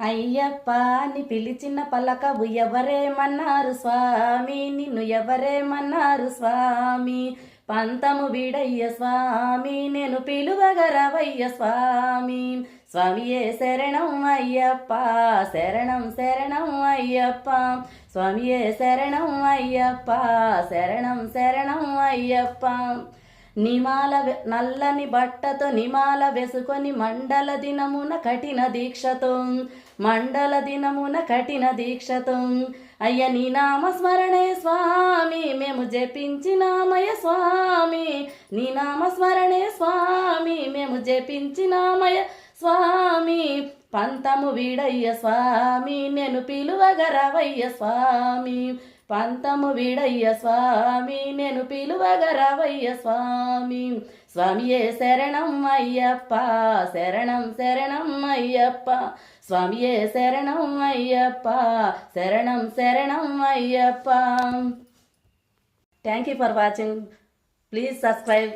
అయ్యప్ప అని పిలిచిన పలకవు ఎవరేమన్నారు స్వామి, నిన్ను ఎవరేమన్నారు స్వామి. పంతము వీడయ్య స్వామి, నేను పిలువగరవయ్య స్వామి. స్వామియే శరణం అయ్యప్ప, శరణం శరణం అయ్యప్ప. స్వామియే శరణం అయ్యప్ప, శరణం శరణం అయ్యప్ప. నల్లని బట్టతో నిమాల వేసుకొని మండల దినమున కఠిన దీక్షతో అయ్య నీ నామస్మరణే స్వామి మేము జపించినామయ స్వామి. నీ నామస్మరణే స్వామి మేము జపించినామయ స్వామి. పంతము వీడయ్య స్వామి, నేను పిలువగరవయ్య స్వామి. పంతము వీడయ్య స్వామి, నేను పిలువగరవయ్య స్వామి. స్వామియే శరణం అయ్యప్ప, శరణం శరణం అయ్యప్ప. స్వామియే శరణం అయ్యప్ప, శరణం శరణం Ayyappa. Thank you for watching. Please subscribe.